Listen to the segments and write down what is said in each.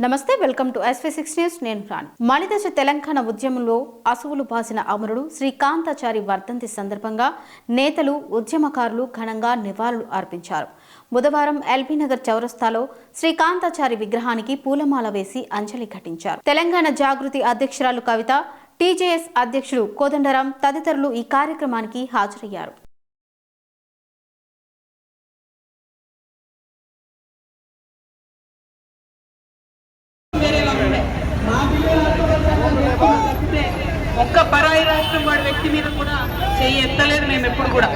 నమస్తే, welcome to SV6 news. నేను రాణి. మలిదశ తెలంగాణ ఉద్యమంలో అసువులు బాసిన అమరుడు శ్రీకాంతాచారి వర్ధంతి సందర్భంగా నేతలు, ఉద్యమకారులు ఘనంగా నివాళులు అర్పించారు. బుధవారం ఎల్బీనగర్ చౌరస్తాలో శ్రీకాంతాచారి విగ్రహానికి పూలమాల వేసి అంజలి ఘటించారు. తెలంగాణ జాగృతి అధ్యక్షురాలు కవిత, టీజేఎస్ అధ్యక్షుడు కోదండరాం తదితరులు ఈ కార్యక్రమానికి హాజరయ్యారు. ఒక్క పరాయి రాష్ట్రం వాడి వ్యక్తి మీద కూడా చెయ్యి ఎత్తలేదు మేము ఎప్పుడు కూడా.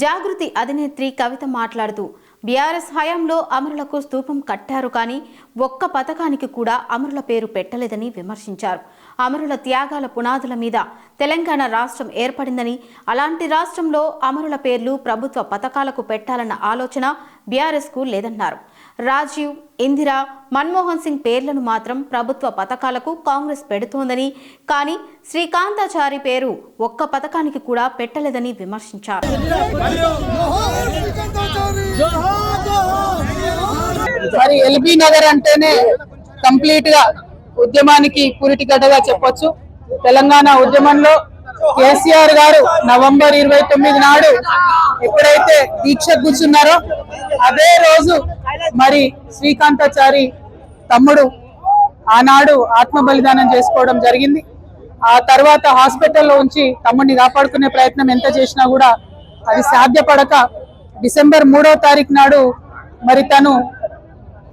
జాగృతి అధినేత్రి కవిత మాట్లాడుతూ, బీఆర్ఎస్ హయాంలో అమరులకు స్తూపం కట్టారు కానీ ఒక్క పథకానికి కూడా అమరుల పేరు పెట్టలేదని విమర్శించారు. అమరుల త్యాగాల పునాదుల మీద తెలంగాణ రాష్ట్రం ఏర్పడిందని, అలాంటి రాష్ట్రంలో అమరుల పేర్లు ప్రభుత్వ పథకాలకు పెట్టాలన్న ఆలోచన బీఆర్ఎస్కు లేదన్నారు. రాజీవ్, ఇందిరా, మన్మోహన్ సింగ్ పేర్లను మాత్రం ప్రభుత్వ పథకాలకు కాంగ్రెస్ పెడుతోందని, కానీ శ్రీకాంతాచారి పేరు ఒక్క పథకానికి కూడా పెట్టలేదని విమర్శించారు. మరి ఎల్బీ నగర్ అంటేనే కంప్లీట్ గా ఉద్యమానికి పురిటిగడ్డగా చెప్పొచ్చు. తెలంగాణ ఉద్యమంలో కేసీఆర్ గారు నవంబర్ 29 నాడు ఎప్పుడైతే దీక్ష కూర్చున్నారో అదే రోజు మరి శ్రీకాంతాచారి తమ్ముడు ఆనాడు ఆత్మ బలిదానం చేసుకోవడం జరిగింది. ఆ తర్వాత హాస్పిటల్లో ఉంచి తమ్ముడిని కాపాడుకునే ప్రయత్నం ఎంత చేసినా కూడా అది సాధ్యపడక డిసెంబర్ 3వ తారీఖు నాడు మరి తను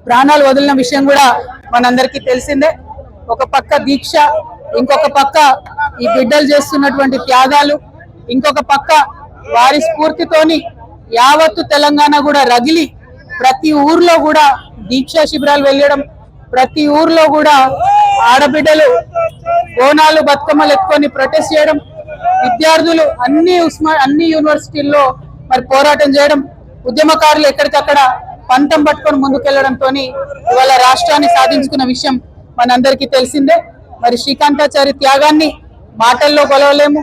ప్రాణాలు వదిలిన విషయం కూడా మనందరికీ తెలిసిందే. ఒక పక్క దీక్ష, ఇంకొక పక్క ఈ బిడ్డలు చేస్తున్నటువంటి త్యాగాలు, ఇంకొక పక్క వారి స్ఫూర్తితోని యావత్తు తెలంగాణ కూడా రగిలి ప్రతి ఊర్లో కూడా దీక్షా శిబిరాలు వెళ్ళడం, ప్రతి ఊర్లో కూడా ఆడబిడ్డలు బోనాలు, బతుకమ్మలు ఎత్తుకొని ప్రొటెస్ట్ చేయడం, విద్యార్థులు అన్ని యూనివర్సిటీల్లో మరి పోరాటం చేయడం, ఉద్యమకారులు ఎక్కడికక్కడ పంతం పట్టుకొని ముందుకెళ్లడంతో ఇవాళ రాష్ట్రాన్ని సాధించుకున్న విషయం మనందరికీ తెలిసిందే. మరి శ్రీకాంతాచారి త్యాగాన్ని మాటల్లో కొలవలేము,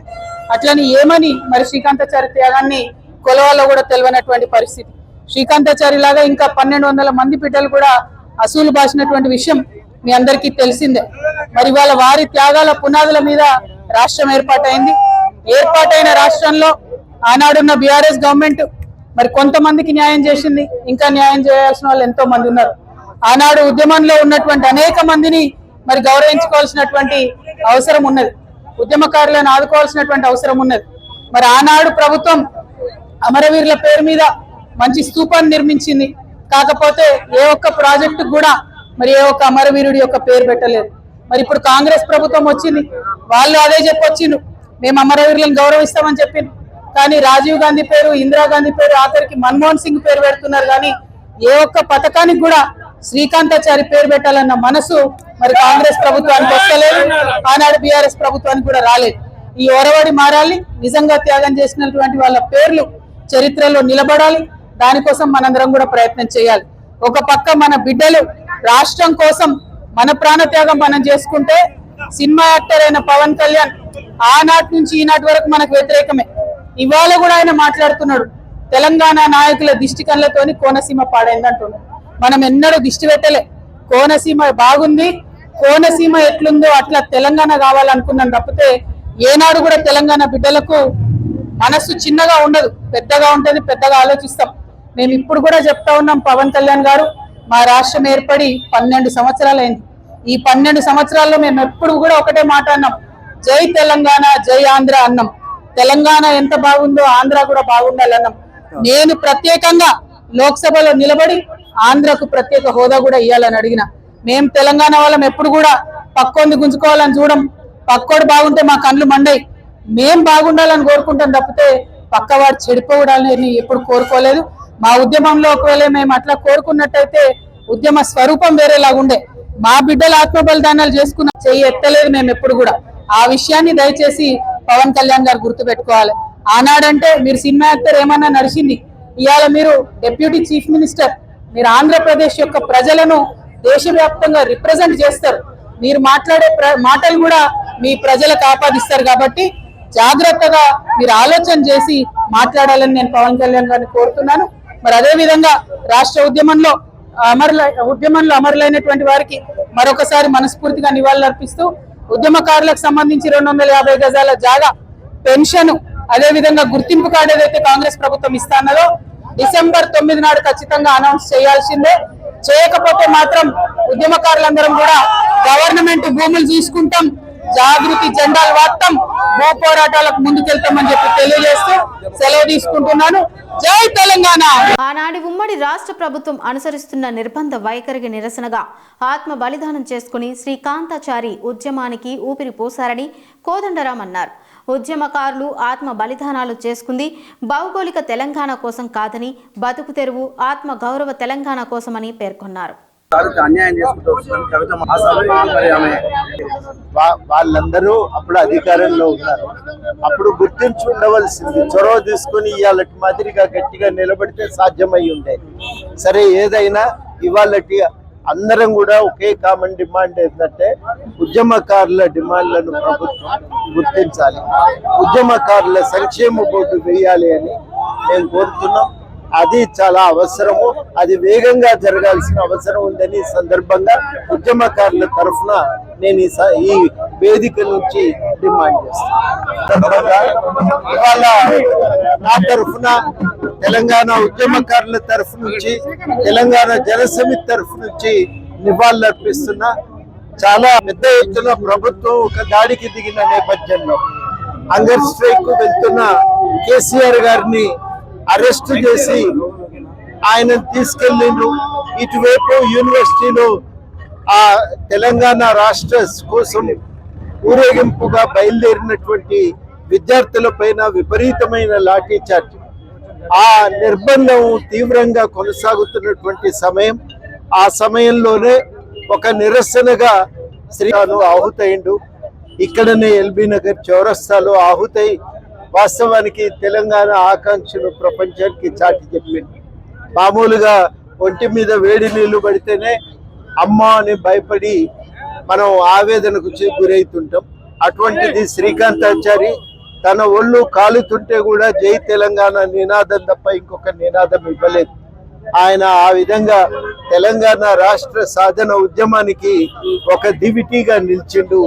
అట్లని ఏమని మరి శ్రీకాంతాచారి త్యాగాన్ని కొలవాలో కూడా తెలియనటువంటి పరిస్థితి. శ్రీకాంతాచారి లాగా ఇంకా 1200 మంది బిడ్డలు కూడా అసూలు బాసినటువంటి విషయం మీ అందరికీ తెలిసిందే. మరి ఇవాళ వారి త్యాగాల పునాదుల మీద రాష్ట్రం ఏర్పాటైంది. ఏర్పాటైన రాష్ట్రంలో ఆనాడున్న బీఆర్ఎస్ గవర్నమెంట్ మరి కొంతమందికి న్యాయం చేసింది, ఇంకా న్యాయం చేయాల్సిన వాళ్ళు ఎంతో మంది ఉన్నారు. ఆనాడు ఉద్యమంలో ఉన్నటువంటి అనేక మందిని మరి గౌరవించుకోవాల్సినటువంటి అవసరం ఉన్నది, ఉద్యమకారులను ఆదుకోవాల్సినటువంటి అవసరం ఉన్నది. మరి ఆనాడు ప్రభుత్వం అమరవీరుల పేరు మీద మంచి స్తూపాన్ని నిర్మించింది, కాకపోతే ఏ ఒక్క ప్రాజెక్టు కూడా మరి ఏ ఒక్క అమరవీరుడి యొక్క పేరు పెట్టలేదు. మరి ఇప్పుడు కాంగ్రెస్ ప్రభుత్వం వచ్చింది, వాళ్ళు అదే చెప్పొచ్చిండ్రు, మేము అమరవీరులను గౌరవిస్తామని చెప్పిండ్రు. కానీ రాజీవ్ గాంధీ పేరు, ఇందిరాగాంధీ పేరు, ఆఖరికి మన్మోహన్ సింగ్ పేరు పెడుతున్నారు. కానీ ఏ ఒక్క పథకానికి కూడా శ్రీకాంతాచారి పేరు పెట్టాలన్న మనసు మరి కాంగ్రెస్ ప్రభుత్వానికి వస్తలేదు, ఆనాడు బీఆర్ఎస్ ప్రభుత్వానికి కూడా రాలేదు. ఈ ఒరవడి మారాలి, నిజంగా త్యాగం చేసినటువంటి వాళ్ళ పేర్లు చరిత్రలో నిలబడాలి. దానికోసం మనందరం కూడా ప్రయత్నం చేయాలి. ఒక పక్క మన బిడ్డలు రాష్ట్రం కోసం మన ప్రాణత్యాగం మనం చేసుకుంటే, సినిమా యాక్టర్ అయిన పవన్ కళ్యాణ్ ఆనాటి నుంచి ఈనాటి వరకు మనకు వ్యతిరేకమే. ఇవాళ కూడా ఆయన మాట్లాడుతున్నాడు, తెలంగాణ నాయకుల దిష్టి కళ్ళతోని కోనసీమ పాడైంది అంటున్నాడు. మనం ఎన్నడూ దిష్టి పెట్టలే, కోనసీమ బాగుంది, కోనసీమ ఎట్లుందో అట్లా తెలంగాణ కావాలనుకున్నాం తప్పితే ఏనాడు కూడా తెలంగాణ బిడ్డలకు మనస్సు చిన్నగా ఉండదు, పెద్దగా ఉంటుంది, పెద్దగా ఆలోచిస్తాం. మేము ఇప్పుడు కూడా చెప్తా ఉన్నాం, పవన్ కళ్యాణ్ గారు మా రాష్ట్రం ఏర్పడి 12 సంవత్సరాలైంది. ఈ 12 సంవత్సరాల్లో మేము ఎప్పుడు కూడా ఒకటే మాట అన్నాం, జై తెలంగాణ, జై ఆంధ్ర అన్నాం. తెలంగాణ ఎంత బాగుందో ఆంధ్ర కూడా బాగుండాలన్నాం. నేను ప్రత్యేకంగా లోక్సభలో నిలబడి ఆంధ్రకు ప్రత్యేక హోదా కూడా ఇవ్వాలని అడిగిన. మేము తెలంగాణ వాళ్ళం ఎప్పుడు కూడా పక్కోడిని గుంజుకోవాలని చూడం, పక్కోడు బాగుంటే మా కళ్ళు మండయి, మేం బాగుండాలని కోరుకుంటాం తప్పితే పక్కవాడు చెడిపోవడాలని ఎప్పుడు కోరుకోలేదు. మా ఉద్యమంలో ఒకవేళ మేము అట్లా కోరుకున్నట్టయితే ఉద్యమ స్వరూపం వేరేలాగుండే. మా బిడ్డల ఆత్మ బలిదానాలు చేసుకున్న చెయ్యి ఎత్తలేదు మేము ఎప్పుడు కూడా. ఆ విషయాన్ని దయచేసి పవన్ కళ్యాణ్ గారు గుర్తు పెట్టుకోవాలి. ఆనాడంటే మీరు సినిమా యాక్టర్ ఏమన్నా నడిచింది, ఇవాళ మీరు డిప్యూటీ చీఫ్ మినిస్టర్, మీరు ఆంధ్రప్రదేశ్ యొక్క ప్రజలను దేశవ్యాప్తంగా రిప్రజెంట్ చేస్తారు. మీరు మాట్లాడే మాటలు కూడా మీ ప్రజలకు ఆపాదిస్తారు. కాబట్టి జాగ్రత్తగా మీరు ఆలోచన చేసి మాట్లాడాలని నేను పవన్ కళ్యాణ్ గారిని కోరుతున్నాను. మరి అదే విధంగా రాష్ట్ర ఉద్యమంలో అమరులైనటువంటి వారికి మరొకసారి మనస్ఫూర్తిగా నివాళులర్పిస్తూ ఉద్యమకారులకు సంబంధించి 250 గజాల జాగా, పెన్షన్, అదే విధంగా గుర్తింపు కార్డు ఏదైతే కాంగ్రెస్ ప్రభుత్వం ఇస్తానదో డిసెంబర్ 9 నాడు ఖచ్చితంగా అనౌన్స్ చేయాల్సిందే. చేయకపోతే మాత్రం ఉద్యమకారులందరం కూడా గవర్నమెంట్ భూములు తీసుకుంటాం, జాగృతి జెండాలు వాడతాం, భూ పోరాటాలకు ముందుకెళ్తామని చెప్పి తెలియజేస్తూ సెలవు తీసుకుంటున్నాను. జై తెలంగాణ. ఆనాటి ఉమ్మడి రాష్ట్ర ప్రభుత్వం అనుసరిస్తున్న నిర్బంధ వైఖరికి నిరసనగా ఆత్మ బలిదానం చేసుకుని శ్రీకాంతాచారి ఉద్యమానికి ఊపిరి పోశారని కోదండరాం అన్నారు. ఉద్యమకారులు ఆత్మ బలిదానాలు చేసుకుంది భౌగోళిక తెలంగాణ కోసం కాదని, బతుకు తెరువు ఆత్మ గౌరవ తెలంగాణ కోసమని పేర్కొన్నారు. వాళ్ళందరూ అప్పుడు అధికారంలో ఉన్నారు. అప్పుడు గుర్తించి ఉండవలసింది, చొరవ తీసుకుని ఇవాళ మాదిరిగా గట్టిగా నిలబడితే సాధ్యమై ఉండేది. సరే, ఏదైనా ఇవాళటి అందరం కూడా ఒకే కామన్ డిమాండ్ ఏంటంటే ఉద్యమకారుల డిమాండ్లను ప్రభుత్వం గుర్తించాలి, ఉద్యమకారుల సంక్షేమ బోర్డు వేయాలి అని మేము కోరుతున్నాం. అది చాలా అవసరము, అది వేగంగా జరగాల్సిన అవసరం ఉందని సందర్భంగా ఉద్యమకారుల తరఫున నేను ఈ వేదిక నుంచి డిమాండ్ చేస్తాను. ఇవాళ నా తరఫున, తెలంగాణ ఉద్యమకారుల తరఫు నుంచి, తెలంగాణ జనసమితి తరఫు నుంచి నివాళులర్పిస్తున్నా. చాలా పెద్ద ఎత్తున ప్రభుత్వం ఒక దాడికి దిగిన నేపథ్యంలో హంగర్ స్ట్రైక్ వెళ్తున్న కేసీఆర్ గారిని అరెస్ట్ చేసి ఆయన తీసుకెళ్ళిండ్రు. ఇటువైపు యూనివర్సిటీలో ఆ తెలంగాణ రాష్ట్ర కోసం ఊరేగింపుగా బయలుదేరినటువంటి విద్యార్థుల పైన విపరీతమైన లాఠీ చార్జ్, ఆ నిర్బంధం తీవ్రంగా కొనసాగుతున్నటువంటి సమయం. ఆ సమయంలోనే ఒక నిరసనగా శ్రీను ఆహుతైండు. ఇక్కడనే ఎల్బీ నగర్ చౌరస్తాలో ఆహుతై వాస్తవానికి తెలంగాణ ఆకాంక్షను ప్రపంచానికి చాటి చెప్పింది. మామూలుగా ఒంటి మీద వేడి నీళ్లు పడితేనే అమ్మ అని భయపడి మనం ఆవేదనకు గురవుతుంటాం. అటువంటిది శ్రీకాంతాచారి తన ఒళ్ళు కాలుతుంటే కూడా జై తెలంగాణ నినాదం తప్ప ఇంకొక నినాదం ఇవ్వలేదు. ఆయన ఆ విధంగా తెలంగాణ రాష్ట్ర సాధన ఉద్యమానికి ఒక దివిటీగా నిలిచిండు,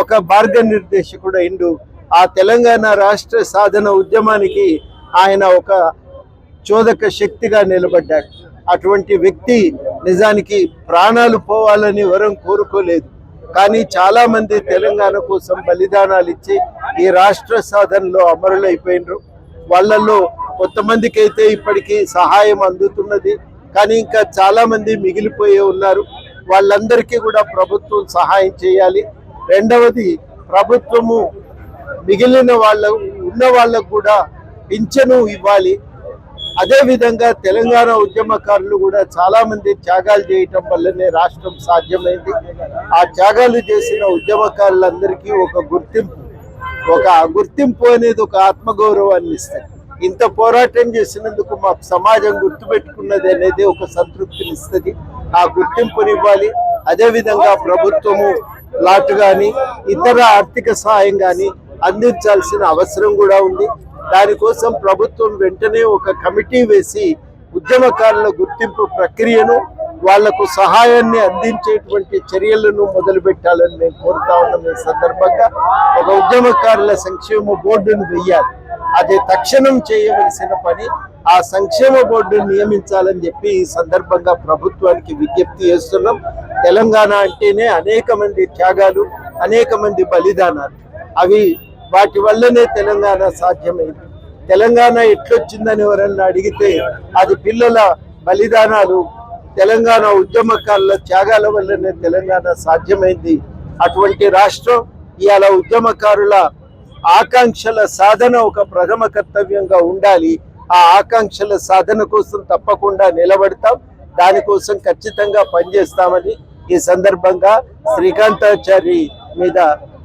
ఒక మార్గనిర్దేశకుడు అయిండు. ఆ తెలంగాణ రాష్ట్ర సాధన ఉద్యమానికి ఆయన ఒక చోదక శక్తిగా నిలబడ్డాడు. అటువంటి వ్యక్తి నిజానికి ప్రాణాలు పోవాలని వరం కోరుకోలేదు, కానీ చాలా మంది తెలంగాణ కోసం బలిదానాలు ఇచ్చి ఈ రాష్ట్ర సాధనలో అమరులైపోయినరు. వాళ్ళల్లో కొంతమందికి అయితే ఇప్పటికీ సహాయం అందుతున్నది, కానీ ఇంకా చాలా మంది మిగిలిపోయే ఉన్నారు. వాళ్ళందరికీ కూడా ప్రభుత్వం సహాయం చేయాలి. రెండవది, ప్రభుత్వము మిగిలిన ఉన్న వాళ్ళకు కూడా పింఛను ఇవ్వాలి. అదే విధంగా తెలంగాణ ఉద్యమకారులు కూడా చాలా మంది త్యాగాలు చేయటం వల్లనే రాష్ట్రం సాధ్యమైంది. ఆ త్యాగాలు చేసిన ఉద్యమకారులందరికీ ఒక గుర్తింపు అనేది ఒక ఆత్మగౌరవాన్ని ఇస్తుంది. ఇంత పోరాటం చేసినందుకు మా సమాజం గుర్తుపెట్టుకున్నది అనేది ఒక సంతృప్తిని ఇస్తుంది. ఆ గుర్తింపునివ్వాలి. అదేవిధంగా ప్రభుత్వము లాట్ కానీ ఇతర ఆర్థిక సహాయం కానీ అందించాల్సిన అవసరం కూడా ఉంది. దానికోసం ప్రభుత్వం వెంటనే ఒక కమిటీ వేసి ఉద్యమకారుల గుర్తింపు ప్రక్రియను, వాళ్లకు సహాయాన్ని అందించేటువంటి చర్యలను మొదలు పెట్టాలని నేను కోరుతా ఉన్నాం. ఈ సందర్భంగా ఒక ఉద్యమకారుల సంక్షేమ బోర్డును వెయ్యాలి. అది తక్షణం చేయవలసిన పని. ఆ సంక్షేమ బోర్డును నియమించాలని చెప్పి ఈ సందర్భంగా ప్రభుత్వానికి విజ్ఞప్తి చేస్తున్నాం. తెలంగాణ అంటేనే అనేక మంది త్యాగాలు, అనేక మంది బలిదానాలు. వాటి వల్లనే తెలంగాణ సాధ్యమైంది. తెలంగాణ ఎట్లొచ్చిందని ఎవరన్నా అడిగితే అది పిల్లల బలిదానాలు, తెలంగాణ ఉద్యమకారుల త్యాగాల వల్లనే తెలంగాణ సాధ్యమైంది. అటువంటి రాష్ట్రం ఇవాళ ఉద్యమకారుల ఆకాంక్షల సాధన ఒక ప్రథమ కర్తవ్యంగా ఉండాలి. ఆ ఆకాంక్షల సాధన కోసం తప్పకుండా నిలబడతాం. దానికోసం ఖచ్చితంగా పనిచేస్తామని ఈ సందర్భంగా శ్రీకాంతాచారి మీద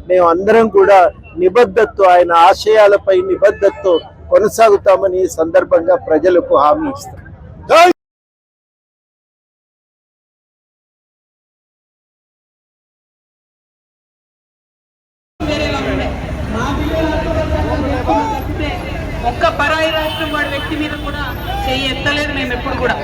మేము అందరం కూడా నిబద్ధతతో, ఆయన ఆశయాలపై నిబద్ధతతో కొనసాగుతామని ఈ సందర్భంగా ప్రజలకు హామీ ఇస్తాం. పరాయి రాష్ట్రం వాడి వ్యక్తి మీద కూడా చెయ్యి ఎత్తలేదు మేము ఎప్పుడు కూడా.